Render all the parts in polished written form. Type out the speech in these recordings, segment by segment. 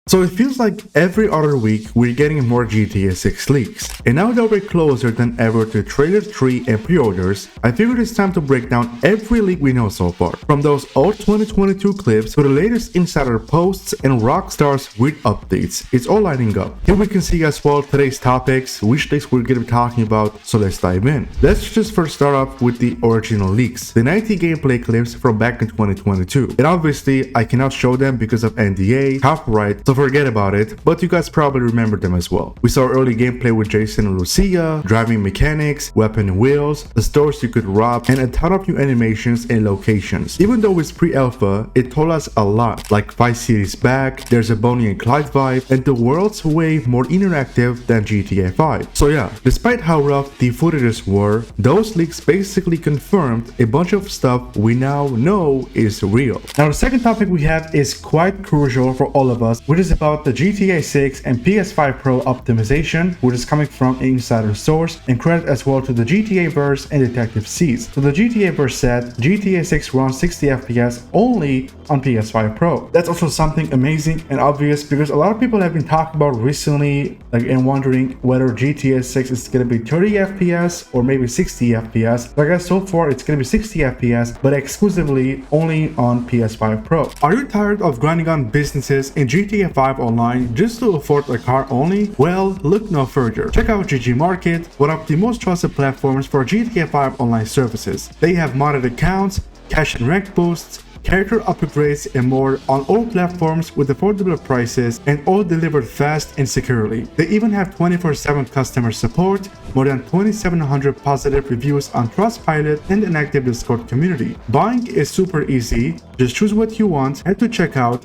So it feels like every other week we're getting more GTA 6 leaks. And now that we're closer than ever to Trailer 3 and pre-orders, I figured it's time to break down every leak we know so far. From those old 2022 clips to the latest insider posts and Rockstar's weird updates, it's all lining up. Here we can see as well today's topics, which leaks we're going to be talking about, so let's dive in. Let's just first start off with the original leaks, the 90 gameplay clips from back in 2022. And obviously I cannot show them because of NDA, copyright, so forget about it, but you guys probably remember them as well. We saw early gameplay with Jason and Lucia, driving mechanics, weapon wheels, the stores you could rob, and a ton of new animations and locations. Even though it's pre-alpha, it told us a lot, like Vice City's back, there's a Bonnie and Clyde vibe, and the world's way more interactive than GTA 5. So yeah, despite how rough the footages were, those leaks basically confirmed a bunch of stuff we now know is real. Now the second topic we have is quite crucial for all of us, which is about the GTA 6 and PS5 Pro Optimization, which is coming from an insider source, and credit as well to the GTA verse and Detective Seas. So the GTA verse said GTA 6 runs 60 FPS only on PS5 Pro. That's also something amazing and obvious because a lot of people have been talking about recently, and wondering whether GTA 6 is gonna be 30 FPS or maybe 60 FPS. So I guess so far it's gonna be 60 FPS, but exclusively only on PS5 Pro. Are you tired of grinding on businesses in GTA 5 Online just to afford a car only? Well, look no further. Check out GG Market, one of the most trusted platforms for GTA 5 Online services. They have modded accounts, cash and rank boosts, character upgrades, and more on all platforms with affordable prices, and all delivered fast and securely. They even have 24/7 customer support, more than 2,700 positive reviews on Trustpilot, and an active Discord community. Buying is super easy. Just choose what you want, head to checkout,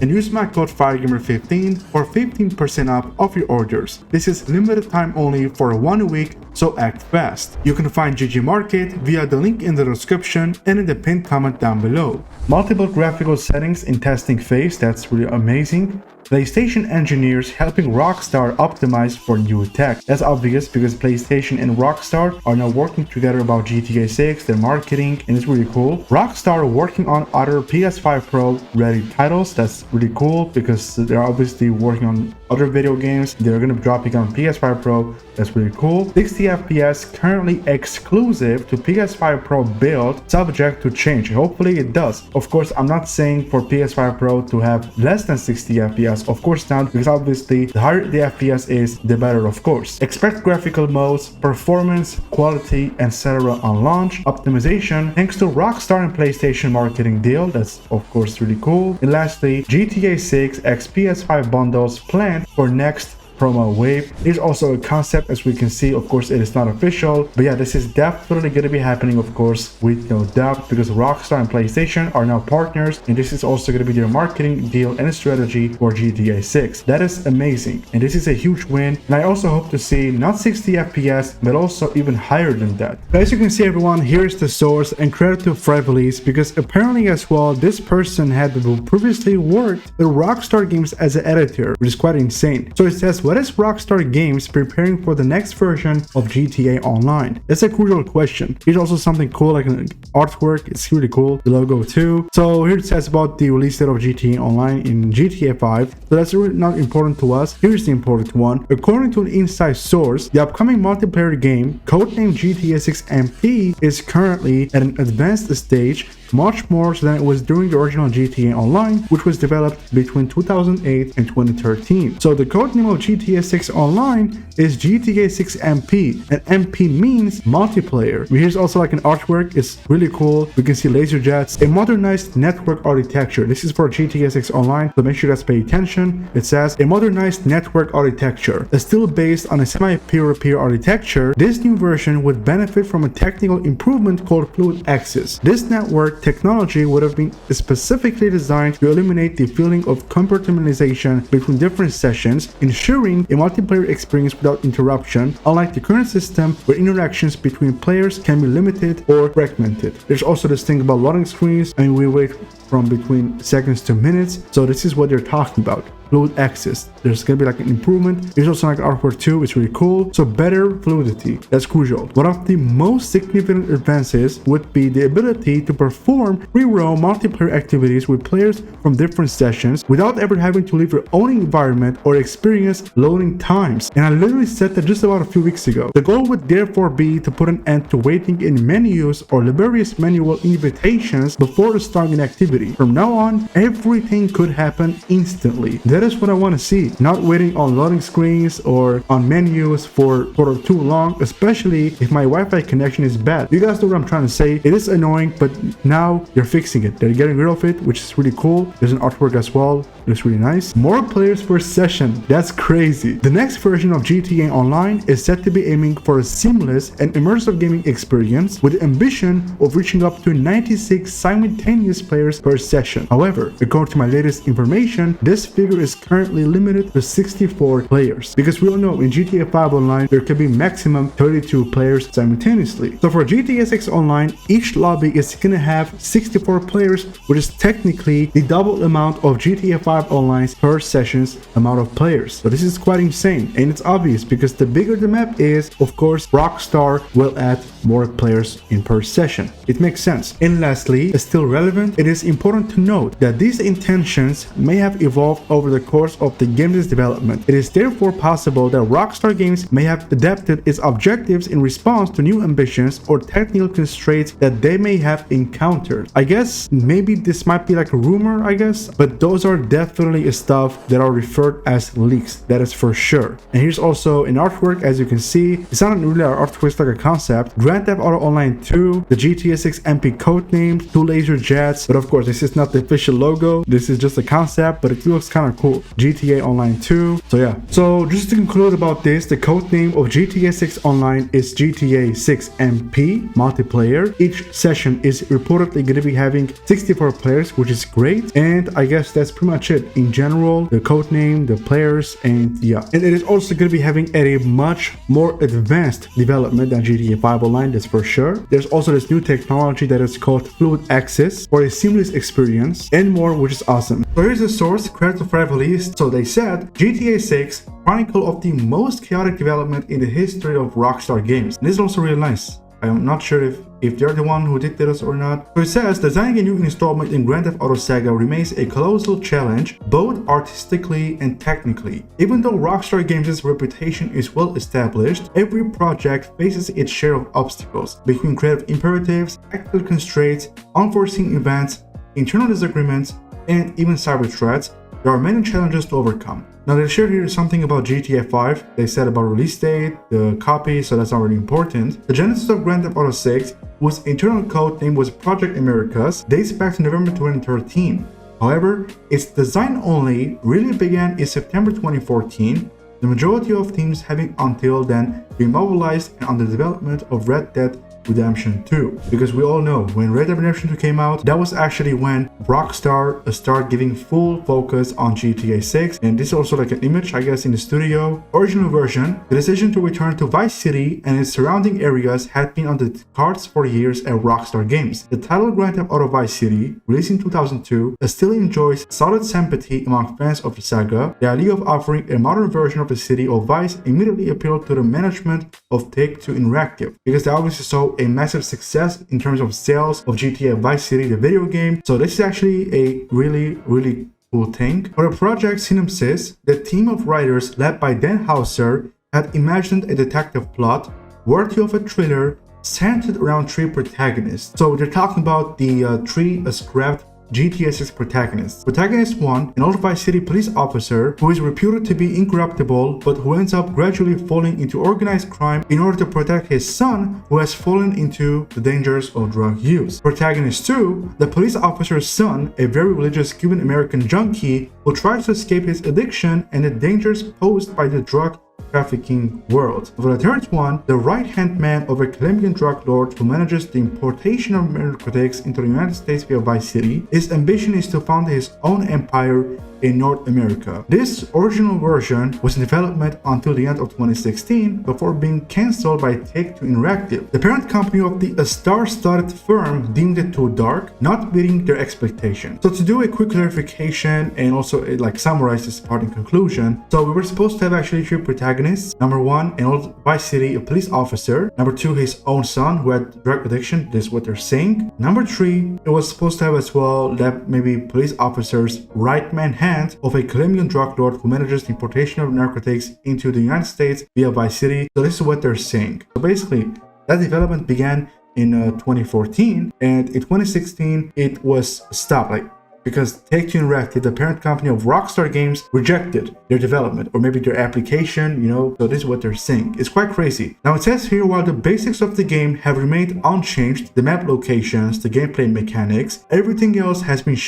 and use my code FireGamer15 for 15% off of your orders. This is limited time only for 1 week, so act fast. You can find GG Market via the link in the description and in the pinned comment down below. Multiple graphical settings in testing phase, that's really amazing. PlayStation engineers helping Rockstar optimize for new tech. That's obvious because PlayStation and Rockstar are now working together about GTA 6, their marketing, and it's really cool. Rockstar working on other PS5 Pro ready titles. That's really cool because they're obviously working on other video games. They're going to be dropping on PS5 Pro. That's really cool. 60 FPS currently exclusive to PS5 Pro build, subject to change. Hopefully it does. Of course, I'm not saying for PS5 Pro to have less than 60 FPS. Of course not, because obviously the higher the FPS is, the better of course. Expect graphical modes, performance, quality, etc. on launch. Optimization thanks to Rockstar and PlayStation marketing deal. That's of course really cool. And lastly, GTA 6 x PS5 bundles planned for next promo wave. There's also a concept, as we can see. Of course it is not official, but yeah, this is definitely going to be happening, of course, with no doubt, because Rockstar and PlayStation are now partners, and this is also going to be their marketing deal and strategy for GTA 6. That is amazing, and this is a huge win, and I also hope to see not 60 FPS but also even higher than that. But as you can see, everyone, here's the source, and credit to Frevilis, because apparently as well this person had previously worked with Rockstar Games as an editor, which is quite insane. So it says, what is Rockstar Games preparing for the next version of GTA Online? That's a crucial question. Here's also something cool, like an artwork. It's really cool. The logo too. So here it says about the release date of GTA Online in GTA 5. So that's really not important to us. Here's the important one. According to an inside source, the upcoming multiplayer game, codenamed GTA 6 MP, is currently at an advanced stage, much more so than it was during the original GTA Online, which was developed between 2008 and 2013. So the codename of GTA 6 Online is GTA 6 MP, and MP means multiplayer. Here's also like an artwork. It's really cool. We can see laser jets, a modernized network architecture. This is for GTA 6 Online, so make sure you guys pay attention. It says a modernized network architecture. Still based on a semi-peer-to-peer architecture, this new version would benefit from a technical improvement called Fluid Access. This network technology would have been specifically designed to eliminate the feeling of compartmentalization between different sessions, ensuring a multiplayer experience without interruption, unlike the current system where interactions between players can be limited or fragmented. There's also this thing about loading screens. I mean, we wait from between seconds to minutes. So this is what they're talking about. Fluid access. There's gonna be like an improvement. There's also like artwork 2, it's really cool. So better fluidity. That's crucial. One of the most significant advances would be the ability to perform free roam multiplayer activities with players from different sessions without ever having to leave your own environment or experience loading times. And I literally said that just about a few weeks ago. The goal would therefore be to put an end to waiting in menus or laborious manual invitations before starting an activity. From now on, everything could happen instantly. That is what I want to see. Not waiting on loading screens or on menus for too long, especially if my Wi-Fi connection is bad. You guys know what I'm trying to say. It is annoying, but now they're fixing it. They're getting rid of it, which is really cool. There's an artwork as well. It looks really nice. More players per session. That's crazy. The next version of GTA Online is set to be aiming for a seamless and immersive gaming experience with the ambition of reaching up to 96 simultaneous players per session. However, according to my latest information, this figure is currently limited to 64 players, because we all know in GTA 5 Online there can be maximum 32 players simultaneously. So for GTA 6 Online, each lobby is gonna have 64 players, which is technically the double amount of GTA 5 Online's per session's amount of players. So this is quite insane, and it's obvious because the bigger the map is, of course, Rockstar will add more players in per session. It makes sense. And lastly, still relevant, it is important to note that these intentions may have evolved over the course of the game's development. It is therefore possible that Rockstar Games may have adapted its objectives in response to new ambitions or technical constraints that they may have encountered. I guess maybe this might be like a rumor, I guess, but those are definitely stuff that are referred as leaks. That is for sure. And here's also an artwork. As you can see, it's not really an artwork, it's like a concept. Grand Theft Auto Online 2, the GTA 6 MP codename, 2 laser jets, but of course this is not the official logo. This is just a concept, but it looks kind of cool. GTA Online 2. So yeah. So just to conclude about this, the codename of GTA 6 Online is GTA 6 MP multiplayer. Each session is reportedly going to be having 64 players, which is great. And I guess that's pretty much it. In general, the codename, the players, and yeah. And it is also going to be having a much more advanced development than GTA 5 Online, that's for sure. There's also this new technology that is called fluid access for a seamless experience and more, which is awesome. So here's the source, Credit to Five released. So they said GTA 6 chronicle of the most chaotic development in the history of Rockstar Games. And this is also really nice. I'm not sure if they're the one who did this or not. So it says, designing a new installment in Grand Theft Auto Saga remains a colossal challenge, both artistically and technically. Even though Rockstar Games' reputation is well established, every project faces its share of obstacles, between creative imperatives, technical constraints, unforeseen events, internal disagreements, and even cyber threats. There are many challenges to overcome. Now they shared here something about GTA 5. They said about release date, the copy, so that's not really important. The genesis of Grand Theft Auto 6, whose internal code name was Project Americas, dates back to November 2013. However, its design only really began in September 2014, the majority of teams having until then been mobilized and under development of Red Dead Redemption 2. Because we all know when Red Dead Redemption 2 came out, that was actually when Rockstar started giving full focus on GTA 6, and this is also like an image, I guess, in the studio. Original version, the decision to return to Vice City and its surrounding areas had been on the cards for years at Rockstar Games. The title Grand Theft Auto Vice City, released in 2002, still enjoys solid sympathy among fans of the saga. The idea of offering a modern version of the city of Vice immediately appealed to the management of Take-Two Interactive, because they obviously saw a massive success in terms of sales of GTA Vice City, the video game. So this is actually a really cool thing. For the project synopsis, the team of writers led by Dan Houser had imagined a detective plot worthy of a thriller centered around 3 protagonists. So they're talking about the 3 scrapped GTA 6 protagonists. Protagonist 1, an old Vice City police officer who is reputed to be incorruptible but who ends up gradually falling into organized crime in order to protect his son who has fallen into the dangers of drug use. Protagonist 2, the police officer's son, a very religious Cuban American junkie who tries to escape his addiction and the dangers posed by the drug trafficking world. For the third one, the right-hand man of a Colombian drug lord who manages the importation of narcotics into the United States via Vice City. His ambition is to found his own empire in North America. This original version was in development until the end of 2016 before being cancelled by Take-Two Interactive. The parent company of the star-studded firm deemed it too dark, not meeting their expectations. So to do a quick clarification and also summarize this part in conclusion, so we were supposed to have actually 3 protagonists. Number 1, an old Vice City police officer. Number 2, his own son who had drug addiction. This is what they're saying. Number 3, it was supposed to have as well that maybe police officer's right-man hand of a Colombian drug lord who manages the importation of narcotics into the United States via Vice City. So this is what they're saying. So basically, that development began in 2014, and in 2016 it was stopped, because Take-Two Interactive, the parent company of Rockstar Games, rejected their development or maybe their application, so this is what they're saying. It's quite crazy. Now it says here, while the basics of the game have remained unchanged, the map locations, the gameplay mechanics, everything else has been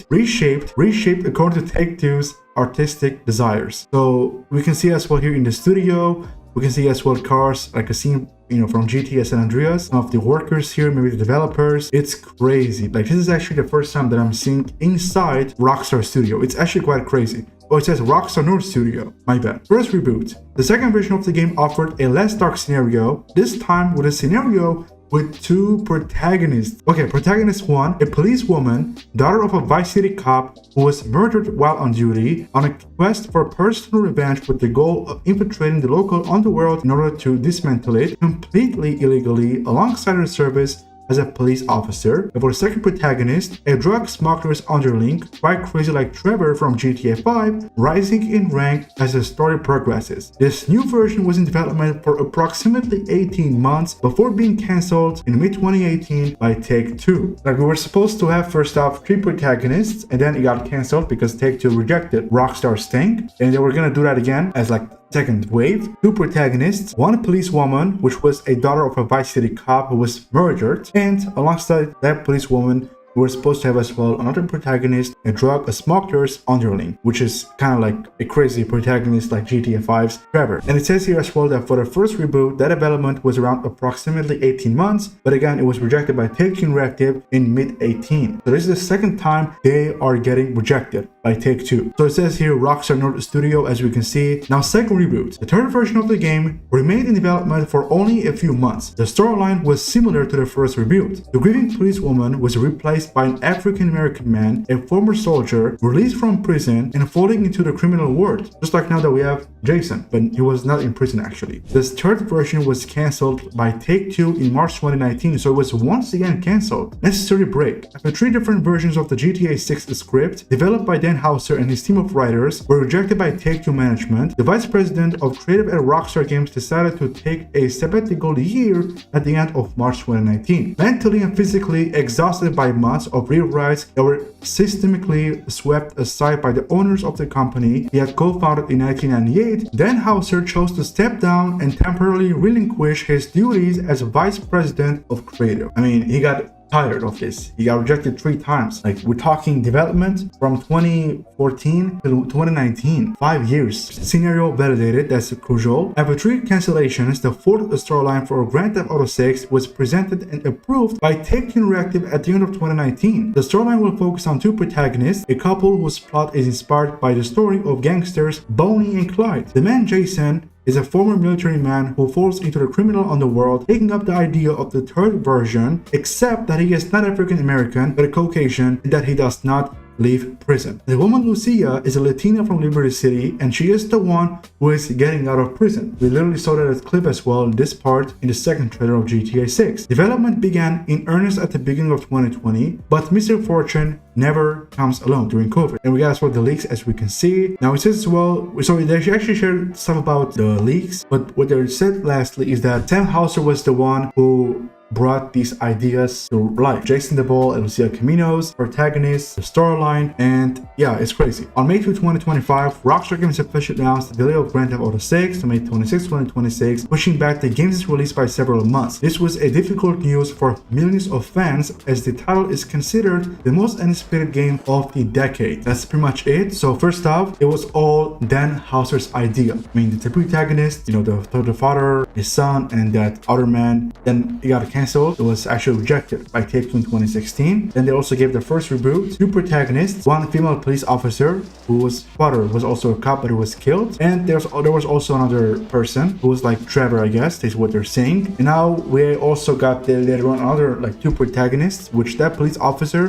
reshaped according to Take-Two's artistic desires. So we can see as well here in the studio, we can see as well cars, like a scene from GTA San Andreas, some of the workers here, maybe the developers. It's crazy. This is actually the first time that I'm seeing inside Rockstar Studio. It's actually quite crazy. Oh, it says Rockstar North Studio. My bad. First reboot. The second version of the game offered a less dark scenario, this time with a scenario with 2 protagonists. Okay, protagonist 1, a policewoman, daughter of a Vice City cop who was murdered while on duty, on a quest for personal revenge with the goal of infiltrating the local underworld in order to dismantle it completely illegally alongside her service as a police officer. And for the second protagonist, a drug smuggler's underling, quite crazy like Trevor from GTA 5, rising in rank as the story progresses. This new version was in development for approximately 18 months before being cancelled in mid-2018 by Take-Two. We were supposed to have first off 3 protagonists, and then it got cancelled because Take-Two rejected Rockstar's thing, and they were gonna do that again as second wave. 2 protagonists, 1 policewoman, which was a daughter of a Vice City cop who was murdered, and alongside that policewoman, we were supposed to have as well another protagonist, a drug smuggler's underling, which is kind of like a crazy protagonist like GTA 5's Trevor. And it says here as well that for the first reboot, that development was around approximately 18 months, but again, it was rejected by Take-Two Interactive in mid-18. So this is the second time they are getting rejected by Take-Two. So it says here Rockstar North Studio, as we can see. Now second reboot. The third version of the game remained in development for only a few months. The storyline was similar to the first reboot. The grieving policewoman was replaced by an African-American man, a former soldier, released from prison and falling into the criminal world. Just like now that we have Jason, but he was not in prison actually. This third version was cancelled by Take-Two in March 2019, so it was once again cancelled. Necessary break. After 3 different versions of the GTA 6 script, developed by Dan Houser and his team of writers, were rejected by Take-Two management, the vice president of creative at Rockstar Games decided to take a sabbatical year at the end of March 2019. Mentally and physically exhausted by months of rewrites that were systemically swept aside by the owners of the company he had co-founded in 1998, Dan Houser chose to step down and temporarily relinquish his duties as vice president of creative. I mean, he got tired of this. He got rejected 3 times. We're talking development from 2014 to 2019, 5 years. Scenario validated, that's crucial. After 3 cancellations, the 4th storyline for Grand Theft Auto 6 was presented and approved by Take-Two Interactive at the end of 2019. The storyline will focus on 2 protagonists, a couple whose plot is inspired by the story of gangsters Bonnie and Clyde. The man Jason is a former military man who falls into the criminal underworld, taking up the idea of the third version, except that he is not African American but a Caucasian, and that he does not leave prison. The woman Lucia is a Latina from Liberty City, and she is the one who is getting out of prison. We literally saw that clip as well, this part in the second trailer of GTA 6. Development began in earnest at the beginning of 2020, but Mr. Fortune never comes alone during COVID. And we got as well the leaks, as we can see. Now it says as well, so they actually shared stuff about the leaks, but what they said lastly is that Sam Houser was the one who brought these ideas to life. Jason the Ball and Lucia Caminos, protagonists, the storyline, and yeah, it's crazy. On May 2, 2025, Rockstar Games officially announced the delay of Grand Theft Auto 6 to May 26, 2026, pushing back the game's release by several months. This was a difficult news for millions of fans, as the title is considered the most anticipated game of the decade. That's pretty much it. So first off, it was all Dan Houser's idea. I mean, the protagonist, the father, his son, and that other man, then he got canceled cancelled. It was actually rejected by Take-Two in 2016. Then they also gave the first reboot, 2 protagonists, 1 female police officer whose father was also a cop but who was killed, and there was also another person who was like Trevor, I guess is what they're saying. And now we also got later on another like 2 protagonists, which that police officer,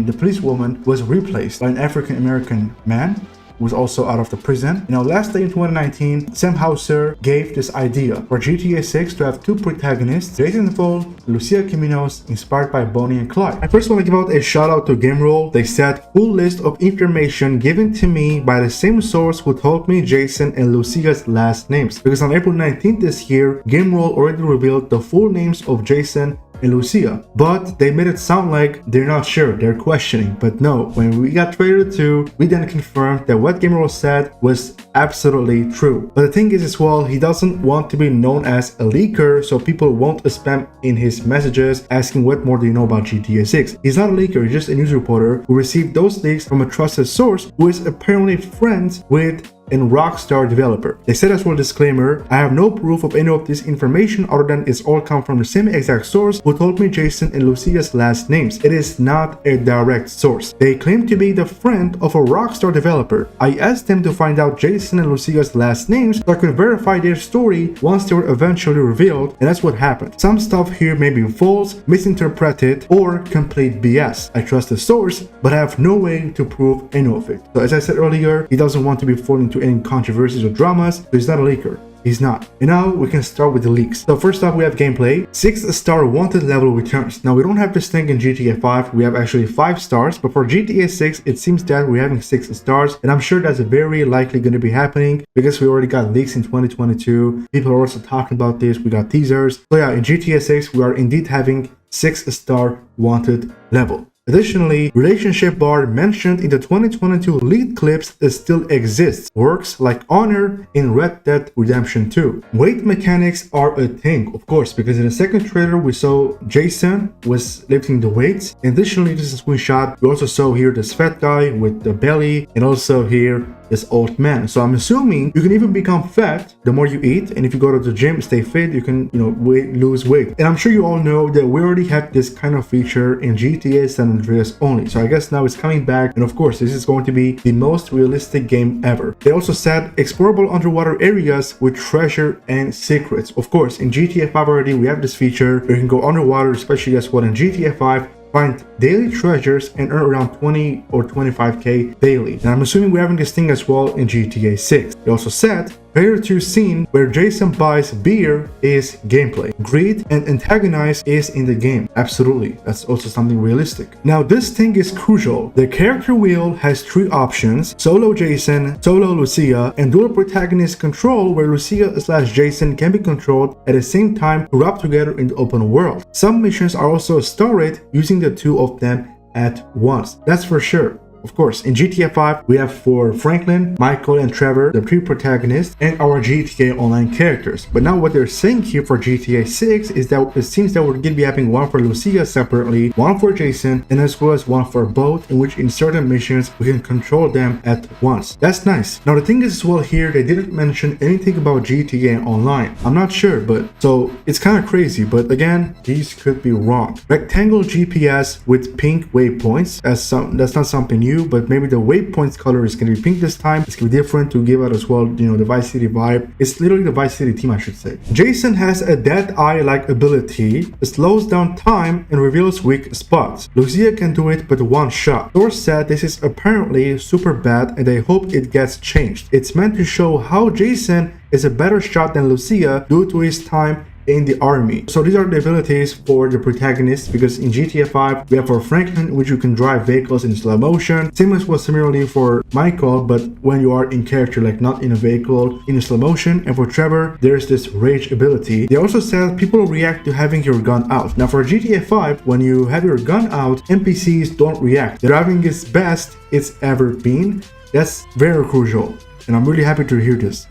the police woman, was replaced by an African American man was also out of the prison. Last day in 2019, Sam Houser gave this idea for GTA 6 to have 2 protagonists, Jason Paul, Lucia Caminos, inspired by Bonnie and Clyde. I first want to give out a shout out to GameRoll. They said, full list of information given to me by the same source who told me Jason and Lucia's last names. Because on April 19th this year, GameRoll already revealed the full names of Jason and Lucia, but they made it sound like they're not sure, they're questioning. But no, when we got trailer 2, we then confirmed that what GameRoll said was absolutely true. But the thing is as well, he doesn't want to be known as a leaker, so people won't spam in his messages asking what more do you know about GTA 6. He's not a leaker, he's just a news reporter who received those leaks from a trusted source who is apparently friends with and Rockstar developer. They said as well, disclaimer, I have no proof of any of this information other than it's all come from the same exact source who told me Jason and Lucia's last names. It is not a direct source. They claim to be the friend of a Rockstar developer. I asked them to find out Jason and Lucia's last names so I could verify their story once they were eventually revealed, and that's what happened. Some stuff here may be false, misinterpreted, or complete BS. I trust the source, but I have no way to prove any of it. So as I said earlier, he doesn't want to be falling into any controversies or dramas, so he's not a leaker. He's not. And now we can start with the leaks. So first off, we have gameplay. 6-star wanted level returns. Now we don't have this thing in GTA 5. We have actually 5 stars, but for GTA 6, it seems that we're having 6 stars, and I'm sure that's very likely going to be happening because we already got leaks in 2022. People are also talking about this. We got teasers. So yeah, in GTA 6, we are indeed having 6-star wanted level. Additionally, relationship bar mentioned in the 2022 lead clips still exists. Works like Honor in Red Dead Redemption 2. Weight mechanics are a thing, of course, because in the second trailer we saw Jason was lifting the weights. Additionally, this is a screenshot. We also saw here this fat guy with the belly, and also here this old man. So I'm assuming you can even become fat the more you eat, and if you go to the gym, stay fit, you can, lose weight. And I'm sure you all know that we already had this kind of feature in GTA San Andreas only. So I guess now it's coming back, and of course this is going to be the most realistic game ever. They also said explorable underwater areas with treasure and secrets. Of course, in GTA 5 already we have this feature where you can go underwater, especially as well in GTA 5. Find daily treasures and earn around 20 or 25k daily. And I'm assuming we're having this thing as well in GTA 6. They also said Trailer 2 scene where Jason buys beer is gameplay. Greed and antagonize is in the game. Absolutely, that's also something realistic. Now this thing is crucial. The character wheel has 3 options: solo Jason, solo Lucia, and dual protagonist control, where Lucia/Jason can be controlled at the same time to rub together in the open world. Some missions are also started using the 2 of them at once. That's for sure. Of course, in GTA 5, we have for Franklin, Michael, and Trevor, the 3 protagonists, and our GTA Online characters. But now what they're saying here for GTA 6 is that it seems that we're going to be having one for Lucia separately, one for Jason, and as well as one for both, in which in certain missions, we can control them at once. That's nice. Now the thing is as well here, they didn't mention anything about GTA Online. I'm not sure, but so it's kind of crazy, but again, these could be wrong. Rectangle GPS with pink waypoints, that's not something new, but maybe the waypoints color is going to be pink this time. It's going to be different to give out as well, the Vice City vibe. It's literally the Vice City team, I should say. Jason has a dead eye-like ability, slows down time and reveals weak spots. Lucia can do it but one shot. Source said this is apparently super bad and they hope it gets changed. It's meant to show how Jason is a better shot than Lucia due to his time in the army. So these are the abilities for the protagonists, because in GTA 5 we have for Franklin, which you can drive vehicles in slow motion. Same as was similarly for Michael, but when you are in character, like not in a vehicle, in slow motion. And for Trevor, there's this rage ability. They also said people react to having your gun out. Now for GTA 5, when you have your gun out, NPCs don't react. The driving is best it's ever been. That's very crucial, and I'm really happy to hear this.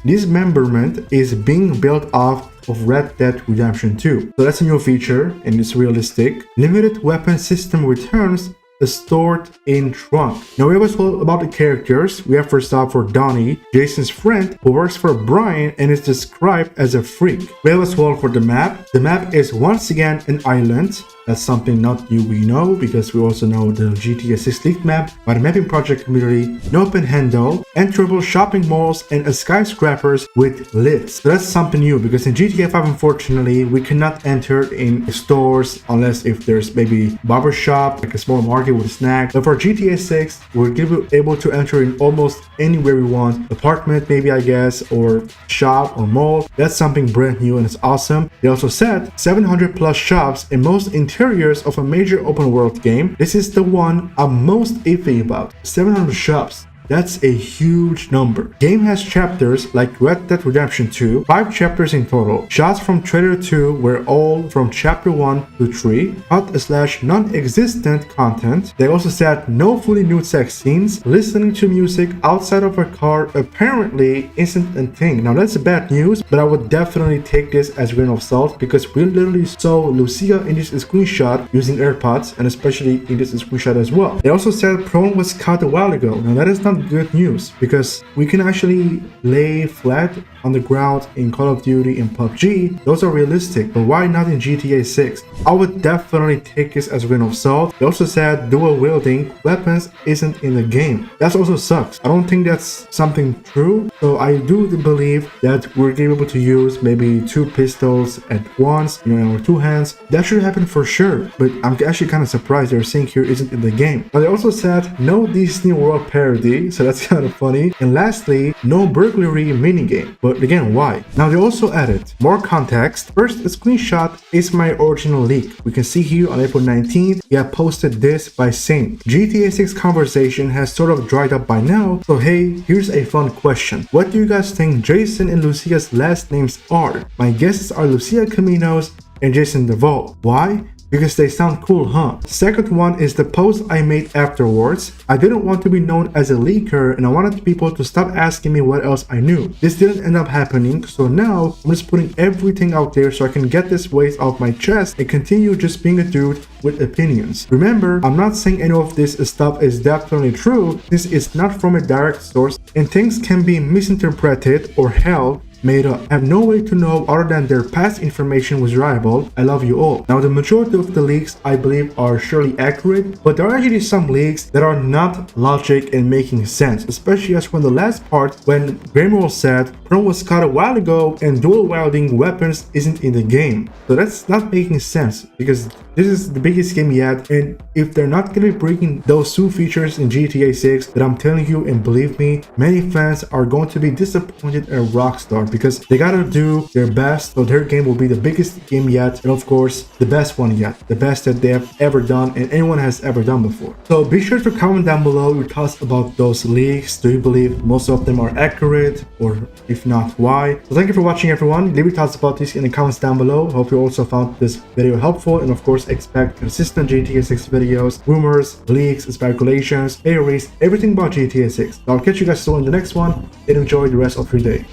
Dismemberment is being built off of Red Dead Redemption 2. So that's a new feature and it's realistic. Limited weapon system returns stored in trunk. Now we have as well about the characters. We have first off for Donnie, Jason's friend who works for Brian and is described as a freak. We have as well for the map. The map is once again an island. That's something not new we know, because we also know the GTA 6 leaked map by the mapping project community, no panhandle, enterable shopping malls, and skyscrapers with lifts. So that's something new, because in GTA 5 unfortunately we cannot enter in stores unless if there's maybe barber shop, like a small market with snacks. But for GTA 6 we're able to enter in almost anywhere we want, apartment maybe I guess, or shop or mall. That's something brand new and it's awesome. They also said 700 plus shops in most interiors of a major open world game. This is the one I'm most iffy about. 700 shops. That's a huge number. Game has chapters like Red Dead Redemption 2, 5 chapters in total. Shots from trailer 2 were all from chapter 1 to 3, cut/ non-existent content. They also said no fully nude sex scenes. Listening to music outside of a car apparently isn't a thing. Now that's bad news, but I would definitely take this as a grain of salt, because we literally saw Lucia in this screenshot using AirPods, and especially in this screenshot as well. They also said Prone was cut a while ago. Now that is not good news, because we can actually lay flat on the ground in Call of Duty and PUBG. Those are realistic, but why not in GTA 6? I would definitely take this as a grain of salt. They also said dual wielding weapons isn't in the game. That also sucks. I don't think that's something true. So I do believe that we're able to use maybe 2 pistols at once, or 2 hands. That should happen for sure, but I'm actually kind of surprised they're saying here isn't in the game. But they also said no Disney World parody, so that's kind of funny. And lastly, no burglary minigame. But again, why? Now they also added more context. First, a screenshot is my original leak. We can see here on April 19th, he had posted this by saying, GTA 6 conversation has sort of dried up by now, so hey, here's a fun question. What do you guys think Jason and Lucia's last names are? My guesses are Lucia Caminos and Jason Duvall. Why? Because they sound cool, huh? Second one is the post I made afterwards. I didn't want to be known as a leaker, and I wanted people to stop asking me what else I knew. This didn't end up happening, so now I'm just putting everything out there so I can get this weight off my chest and continue just being a dude with opinions. Remember, I'm not saying any of this stuff is definitely true. This is not from a direct source, and things can be misinterpreted or hell made up. I have no way to know other than their past information was reliable. I love you all. Now the majority of the leaks I believe are surely accurate, but there are actually some leaks that are not logic and making sense, especially as when the last part when Grimwell said Prone was cut a while ago and dual wielding weapons isn't in the game. So that's not making sense, because this is the biggest game yet, and if they're not gonna be bringing those 2 features in GTA 6, that I'm telling you, and believe me, many fans are going to be disappointed at Rockstar, because they gotta do their best so their game will be the biggest game yet, and of course the best one yet, the best that they have ever done and anyone has ever done before. So be sure to comment down below your thoughts about those leaks. Do you believe most of them are accurate, or if not, why? So thank you for watching, everyone. Leave your thoughts about this in the comments down below. Hope you also found this video helpful, and of course expect consistent GTA 6 videos, rumors, leaks, speculations, theories, everything about GTA 6. So I'll catch you guys soon in the next one, and enjoy the rest of your day.